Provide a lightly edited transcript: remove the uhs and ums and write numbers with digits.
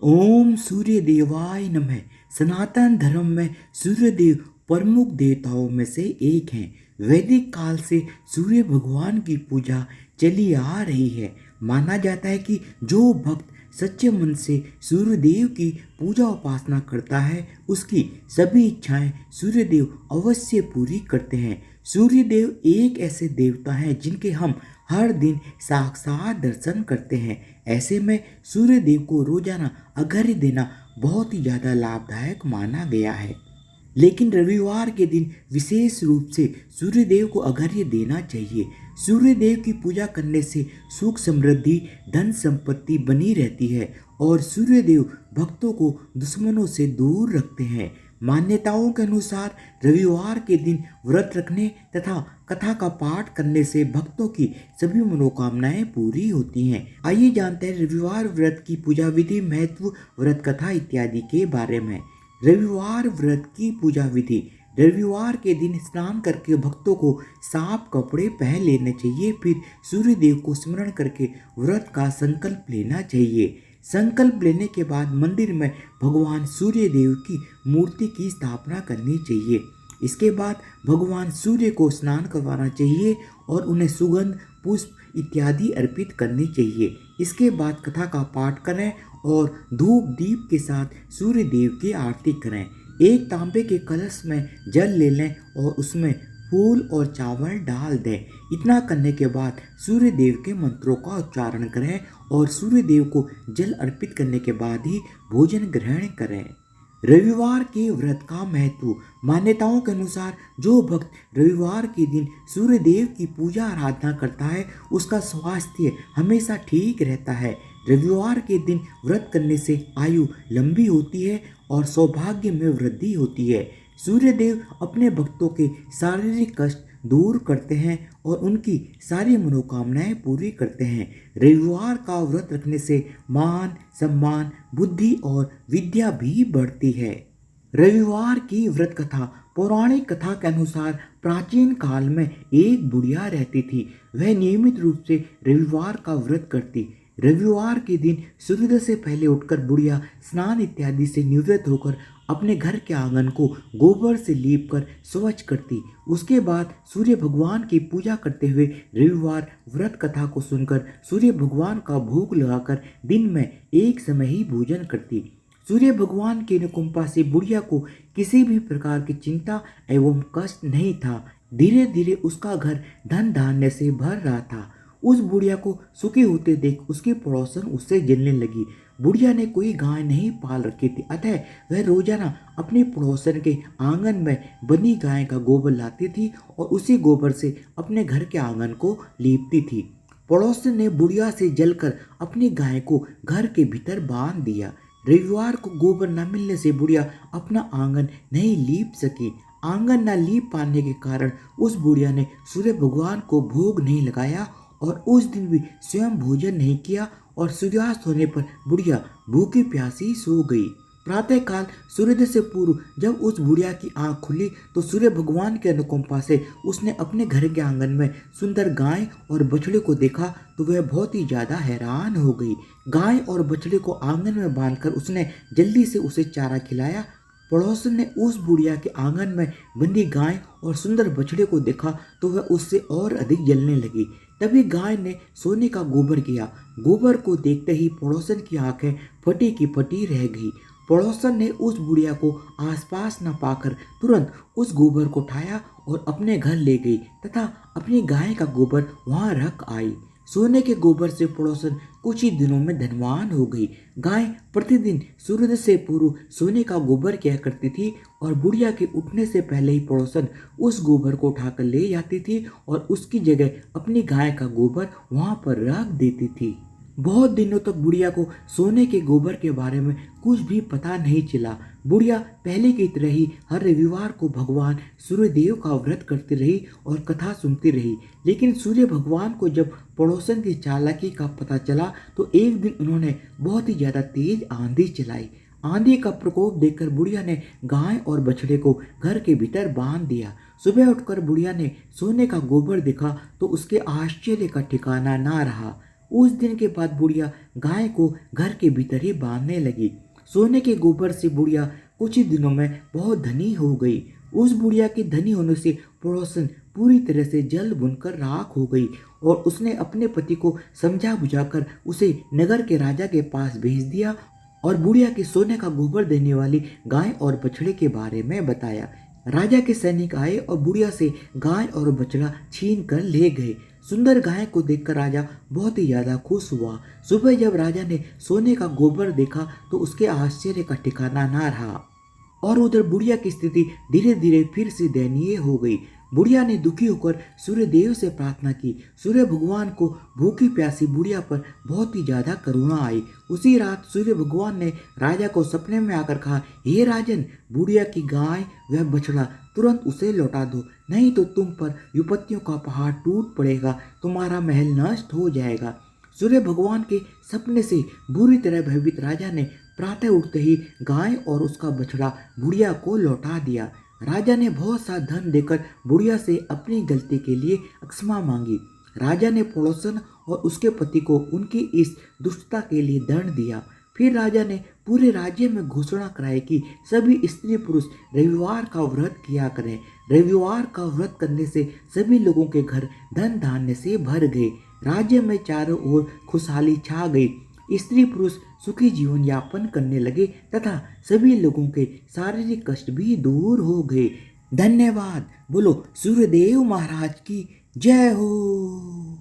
ओम सूर्य देवाय नमः। सनातन धर्म में सूर्य देव प्रमुख देवताओं में से एक हैं। वैदिक काल से सूर्य भगवान की पूजा चली आ रही है। माना जाता है कि जो भक्त सच्चे मन से सूर्य देव की पूजा उपासना करता है उसकी सभी इच्छाएं सूर्य देव अवश्य पूरी करते हैं। सूर्य देव एक ऐसे देवता हैं जिनके हम हर दिन साक्षात दर्शन करते हैं। ऐसे में सूर्य देव को रोजाना अर्घ्य देना बहुत ही ज़्यादा लाभदायक माना गया है। लेकिन रविवार के दिन विशेष रूप से सूर्य देव को अर्घ्य देना चाहिए। सूर्य देव की पूजा करने से सुख समृद्धि धन संपत्ति बनी रहती है और सूर्य देव भक्तों को दुश्मनों से दूर रखते हैं। मान्यताओं के अनुसार रविवार के दिन व्रत रखने तथा कथा का पाठ करने से भक्तों की सभी मनोकामनाएं पूरी होती हैं। आइए जानते हैं रविवार व्रत की पूजा विधि, महत्व, व्रत कथा इत्यादि के बारे में। रविवार व्रत की पूजा विधि। रविवार के दिन स्नान करके भक्तों को साफ कपड़े पहन लेने चाहिए। फिर सूर्य देव को स्मरण करके व्रत का संकल्प लेना चाहिए। संकल्प लेने के बाद मंदिर में भगवान सूर्य देव की मूर्ति की स्थापना करनी चाहिए। इसके बाद भगवान सूर्य को स्नान करवाना चाहिए और उन्हें सुगंध पुष्प इत्यादि अर्पित करनी चाहिए। इसके बाद कथा का पाठ करें और धूप दीप के साथ सूर्य देव की आरती करें। एक तांबे के कलश में जल ले लें और उसमें फूल और चावल डाल दें। इतना करने के बाद सूर्य देव के मंत्रों का उच्चारण करें और सूर्य देव को जल अर्पित करने के बाद ही भोजन ग्रहण करें। रविवार के व्रत का महत्व। मान्यताओं के अनुसार जो भक्त रविवार के दिन सूर्य देव की पूजा आराधना करता है उसका स्वास्थ्य हमेशा ठीक रहता है। रविवार के दिन व्रत करने से आयु लंबी होती है और सौभाग्य में वृद्धि होती है। सूर्य देव अपने भक्तों के शारीरिक कष्ट दूर करते हैं और उनकी सारी मनोकामनाएं पूरी करते हैं। रविवार का व्रत रखने से मान सम्मान बुद्धि और विद्या भी बढ़ती है। रविवार की व्रत कथा। पौराणिक कथा के अनुसार प्राचीन काल में एक बुढ़िया रहती थी। वह नियमित रूप से रविवार का व्रत करती। रविवार के दिन सूर्योदय से पहले उठकर बुढ़िया स्नान इत्यादि से निवृत्त होकर अपने घर के आंगन को गोबर से लीपकर स्वच्छ करती। उसके बाद सूर्य भगवान की पूजा करते हुए रविवार व्रत कथा को सुनकर सूर्य भगवान का भोग लगाकर दिन में एक समय ही भोजन करती। सूर्य भगवान की अनुकंपा से बुढ़िया को किसी भी प्रकार की चिंता एवं कष्ट नहीं था। धीरे धीरे उसका घर धन धान्य से भर रहा था। उस बुढ़िया को सुखी होते देख उसकी पड़ोसन उससे जलने लगी। बुढ़िया ने कोई गाय नहीं पाल रखी थी, अतः वह रोजाना अपने पड़ोसन के आंगन में बनी गाय का गोबर लाती थी और उसी गोबर से अपने घर के आंगन को लीपती थी। पड़ोसन ने बुढ़िया से जलकर अपनी गाय को घर के भीतर बांध दिया। रविवार को गोबर न मिलने से बुढ़िया अपना आंगन नहीं लीप सकी। आंगन न लीप पाने के कारण उस बुढ़िया ने सूर्य भगवान को भोग नहीं लगाया और उस दिन भी स्वयं भोजन नहीं किया और सूर्यास्त होने पर बुढ़िया भूखी प्यासी सो गई। प्रातःकाल सूर्योदय से पूर्व जब उस बुढ़िया की आंख खुली तो सूर्य भगवान के अनुकंपा से उसने अपने घर के आंगन में सुंदर गाय और बछड़े को देखा तो वह बहुत ही ज्यादा हैरान हो गई। गाय और बछड़े को आंगन में बांधकर उसने जल्दी से उसे चारा खिलाया। पड़ोसन ने उस बुढ़िया के आंगन में बंधी गाय और सुंदर बछड़े को देखा तो वह उससे और अधिक जलने लगी। तभी गाय ने सोने का गोबर किया। गोबर को देखते ही पड़ोसन की आंखें फटी की फटी रह गई। पड़ोसन ने उस बुढ़िया को आसपास न पाकर तुरंत उस गोबर को उठाया और अपने घर ले गई तथा अपनी गाय का गोबर वहां रख आई। सोने के गोबर से पड़ोसन कुछ ही दिनों में धनवान हो गई। गाय प्रतिदिन सूर्योदय से पूर्व सोने का गोबर किया करती थी और बुढ़िया के उठने से पहले ही पड़ोसन उस गोबर को उठाकर ले जाती थी और उसकी जगह अपनी गाय का गोबर वहां पर रख देती थी। बहुत दिनों तक बुढ़िया को सोने के गोबर के बारे में कुछ भी पता नहीं चला। बुढ़िया पहले की तरह ही हर रविवार को भगवान सूर्य देव का व्रत करती रही और कथा सुनती रही। लेकिन सूर्य भगवान को जब पड़ोसन की चालाकी का पता चला तो एक दिन उन्होंने बहुत ही ज्यादा तेज आंधी चलाई। आंधी का प्रकोप देखकर बुढ़िया ने गाय और बछड़े को घर के भीतर बांध दिया। सुबह उठकर बुढ़िया ने सोने का गोबर देखा तो उसके आश्चर्य का ठिकाना ना रहा। उस दिन के बाद बुढ़िया गाय को घर के भीतर ही बांधने लगी। सोने के गोबर से बुढ़िया कुछ ही दिनों में बहुत धनी हो गई। उस बुढ़िया के धनी होने से पड़ोसन पूरी तरह से जल भुनकर राख हो गई और उसने अपने पति को समझा बुझाकर उसे नगर के राजा के पास भेज दिया और बुढ़िया के सोने का गोबर देने वाली गाय और बछड़े के बारे में बताया। राजा के सैनिक आए और बुढ़िया से गाय और बछड़ा छीन कर ले गए। सुंदर गाय को देखकर राजा बहुत ही ज्यादा खुश हुआ। सुबह जब राजा ने सोने का गोबर देखा तो उसके आश्चर्य का ठिकाना ना रहा और उधर बुढ़िया की स्थिति धीरे धीरे फिर से दयनीय हो गई। बुढ़िया ने दुखी होकर सूर्य देव से प्रार्थना की। सूर्य भगवान को भूखी प्यासी बुढ़िया पर बहुत ही ज्यादा करुणा आई। उसी रात सूर्य भगवान ने राजा को सपने में आकर कहा, हे राजन, बुढ़िया की गाय व बछड़ा तुरंत उसे लौटा दो, नहीं तो तुम पर विपत्तियों का पहाड़ टूट पड़ेगा, तुम्हारा महल नष्ट हो जाएगा। सूर्य भगवान के सपने से बुरी तरह भयभीत राजा ने प्रातः उठते ही गाय और उसका बछड़ा बुढ़िया को लौटा दिया। राजा ने बहुत सा धन देकर बुढ़िया से अपनी गलती के लिए क्षमा मांगी। राजा ने पड़ोसन और उसके पति को उनकी इस दुष्टता के लिए दंड दिया। फिर राजा ने पूरे राज्य में घोषणा कराई कि सभी स्त्री पुरुष रविवार का व्रत किया करें। रविवार का व्रत करने से सभी लोगों के घर धन धान्य से भर गए। राज्य में चारों ओर खुशहाली छा गई। स्त्री पुरुष सुखी जीवन यापन करने लगे तथा सभी लोगों के शारीरिक कष्ट भी दूर हो गए। धन्यवाद। बोलो सूर्यदेव महाराज की जय हो।